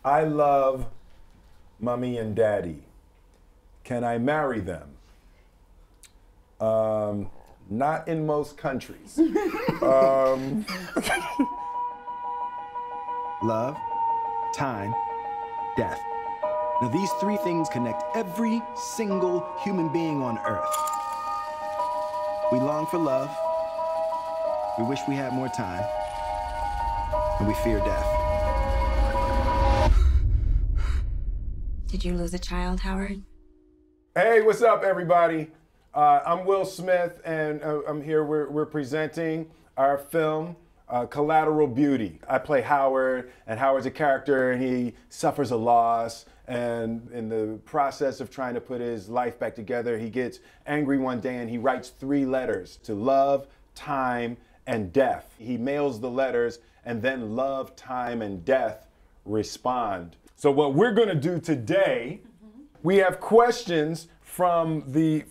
I love Mommy and Daddy. Can I marry them? Not in most countries. Love, time, death. Now these three things connect every single human being on earth. We long for love, we wish we had more time, and we fear death. Did you lose a child, Howard? Hey, what's up, everybody? I'm Will Smith, and I'm here. We're presenting our film, Collateral Beauty. I play Howard, and Howard's a character, and he suffers a loss. And in the process of trying to put his life back together, he gets angry one day, and he writes 3 letters to love, time, and death. He mails the letters, and then love, time, and death respond. So what we're going to do today, we have questions from the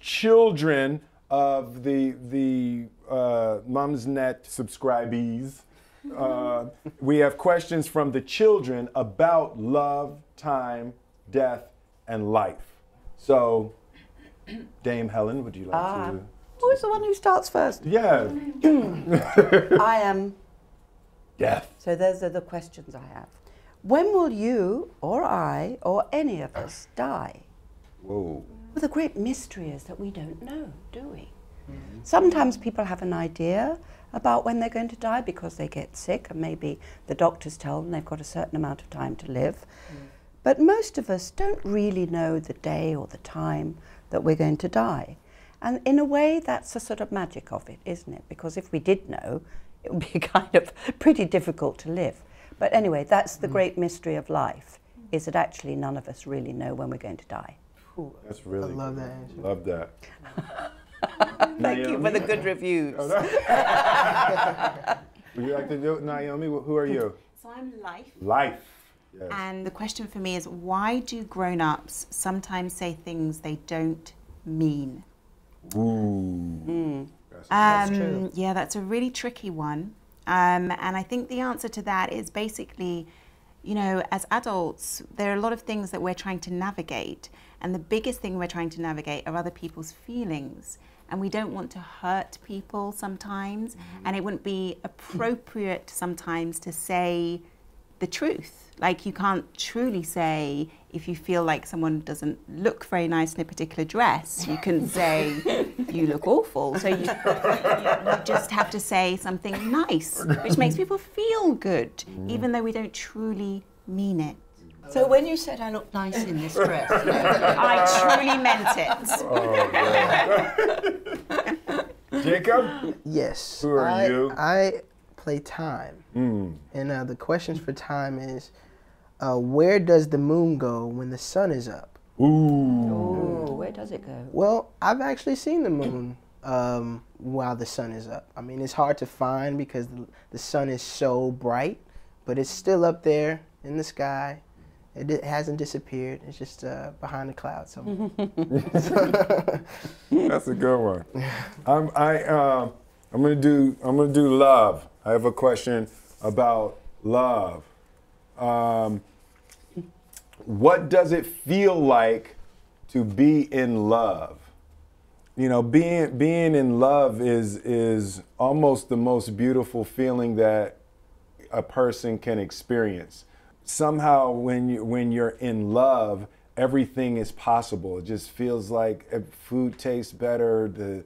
children of the Mumsnet subscribees. We have questions from the children about love, time, death, and life. So, Dame Helen, would you like to? Who is the one who starts first? Yeah. I am. Death. So those are the questions I have. When will you, or I, or any of us die? Whoa. Well, the great mystery is that we don't know, do we? Sometimes people have an idea about when they're going to die because they get sick and maybe the doctors tell them they've got a certain amount of time to live. But most of us don't really know the day or the time that we're going to die. And in a way, that's the sort of magic of it, isn't it? Because if we did know, it would be kind of pretty difficult to live. But anyway, that's the great mystery of life, is that actually none of us really know when we're going to die. Ooh, That's really I love good. that answer. Love that. Thank you for the good reviews. Would you like to do it, Naomi? Who are you? So I'm Life. Life. Yes. And the question for me is, why do grown-ups sometimes say things they don't mean? Ooh. That's true. Yeah, that's a really tricky one. And I think the answer to that is basically, you know, as adults, there are a lot of things that we're trying to navigate. And the biggest thing we're trying to navigate are other people's feelings. And we don't want to hurt people sometimes. And it wouldn't be appropriate sometimes to say the truth. Like, you can't truly say, if you feel like someone doesn't look very nice in a particular dress, you can say, you look awful. So you just have to say something nice, which makes people feel good, even though we don't truly mean it. So when you said I look nice in this dress, I truly meant it. Oh, Jacob? Yes. Who are you? I play time. And the questions for time is, where does the moon go when the sun is up? Ooh. oh, where does it go? Well, I've actually seen the moon while the sun is up. I mean, it's hard to find because the sun is so bright, but it's still up there in the sky. It hasn't disappeared. It's just behind the clouds somewhere. That's a good one. I'm gonna do love. I have a question about love. What does it feel like to be in love? You know, being in love is almost the most beautiful feeling that a person can experience. Somehow when you're in love, everything is possible. It just feels like food tastes better,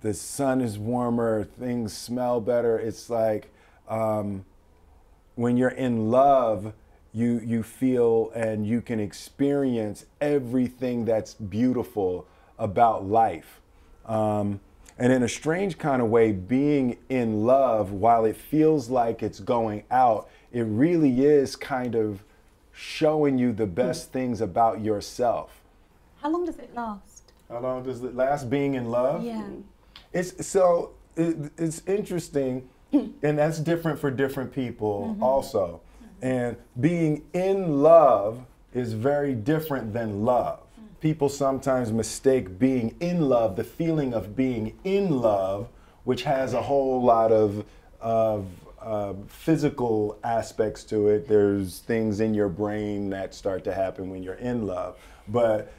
the sun is warmer, things smell better. It's like when you're in love, you feel and you can experience everything that's beautiful about life. And in a strange kind of way, being in love, while it feels like it's going out, it really is kind of showing you the best things about yourself. How long does it last? How long does it last, being in love? Yeah. It's interesting, and that's different for different people also. And being in love is very different than love. People sometimes mistake being in love, the feeling of being in love, which has a whole lot of physical aspects to it. There's things in your brain that start to happen when you're in love. But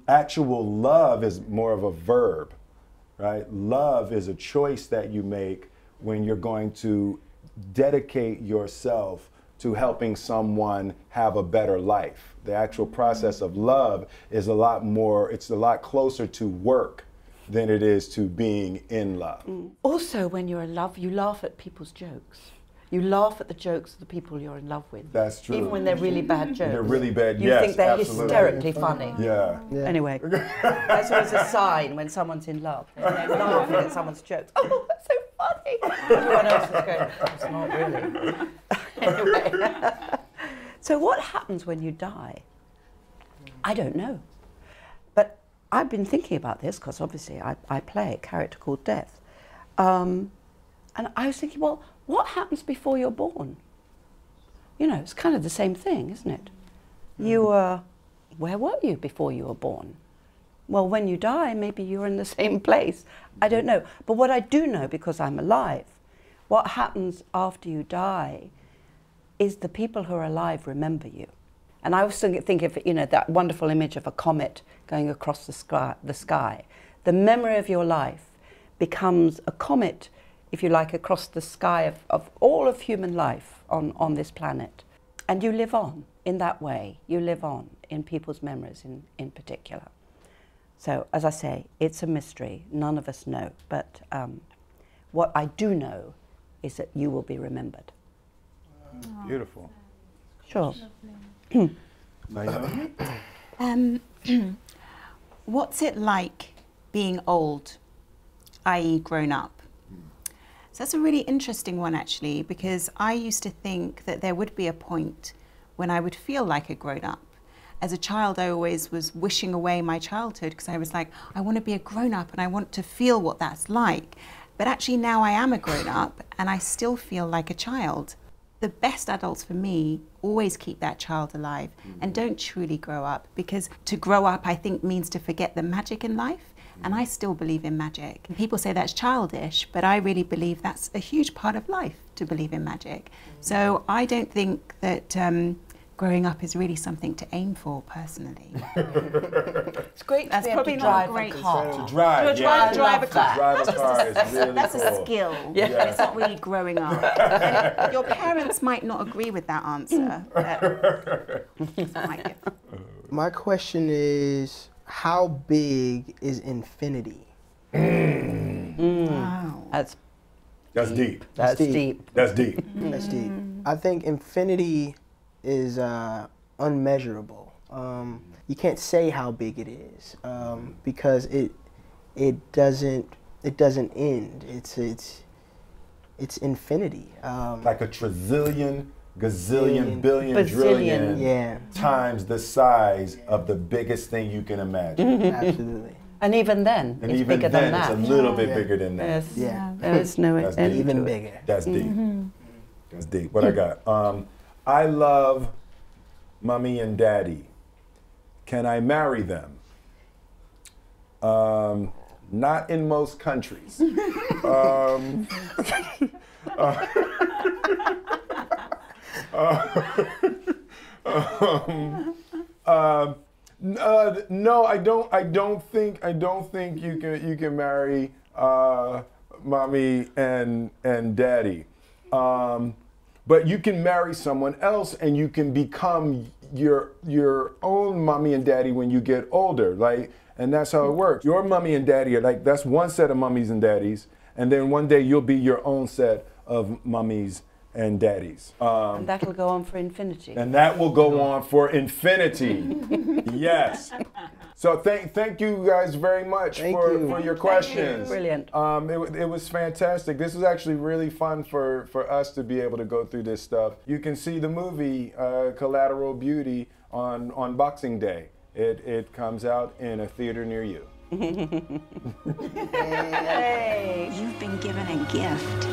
actual love is more of a verb, right? Love is a choice that you make when you're going to dedicate yourself to helping someone have a better life. The actual process of love is a lot more, it's a lot closer to work than it is to being in love. Also, when you're in love, you laugh at people's jokes. You laugh at the jokes of the people you're in love with. That's true. Even when they're really bad jokes. They're really bad, you yes, think they're absolutely. hysterically funny. Yeah. Anyway, that's always a sign when someone's in love. When they're laughing at someone's jokes. Oh, that's so funny. Everyone else is going, it's not really. Anyway. So what happens when you die? I don't know. But I've been thinking about this, because obviously I play a character called Death. And I was thinking, well, what happens before you're born? You know, it's kind of the same thing, isn't it? You where were you before you were born? Well, when you die, maybe you're in the same place. I don't know. But what I do know, because I'm alive, what happens after you die is the people who are alive remember you. And I was thinking of, you know, that wonderful image of a comet going across the sky. The memory of your life becomes a comet, if you like, across the sky of all of human life on this planet. And you live on in that way. You live on in people's memories in particular. So, as I say, it's a mystery. None of us know. But what I do know is that you will be remembered. Beautiful. Sure. What's it like being old, i.e. grown up? So that's a really interesting one, actually, because I used to think that there would be a point when I would feel like a grown up. As a child, I always was wishing away my childhood, because I was like, I want to be a grown up and I want to feel what that's like. But actually now I am a grown up and I still feel like a child. The best adults for me always keep that child alive and don't truly grow up, because to grow up, I think, means to forget the magic in life. And I still believe in magic. People say that's childish, but I really believe that's a huge part of life, to believe in magic. So I don't think that growing up is really something to aim for, personally. It's great That's to be able probably to not drive great. a car. To drive, yeah. drive a car. To drive a car is really That's cool. a skill. Yeah. It's not really growing up. And your parents might not agree with that answer. But it's my gift. My question is, how big is infinity? Wow. That's deep. That's deep. deep. That's deep. That's deep. I think infinity is unmeasurable. You can't say how big it is because it doesn't end. It's infinity. Like a trizillion, gazillion, billion, Bazillion. trillion times the size of the biggest thing you can imagine. Absolutely. And even then, And it's even bigger then, than that. it's a little bit bigger than that. Yes. Yeah. There is no That's end deep. Even to it. bigger. That's deep. That's deep. What I got? I love Mommy and Daddy. Can I marry them? Not in most countries. No, I don't think you can marry Mommy and Daddy. But you can marry someone else and you can become your own mommy and daddy when you get older, like, and that's how it works. Your mommy and daddy are like, that's one set of mummies and daddies, and then one day you'll be your own set of mummies and daddies. And that'll go on for infinity. And that will go on for infinity. Yes. So thank you guys very much for your questions. Brilliant. It was fantastic. This was actually really fun for us to be able to go through this stuff. You can see the movie Collateral Beauty on Boxing Day. It comes out in a theater near you. Hey. You've been given a gift.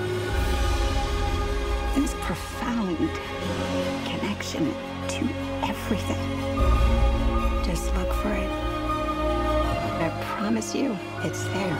This profound connection to everything. Just look for it. I promise you, it's there.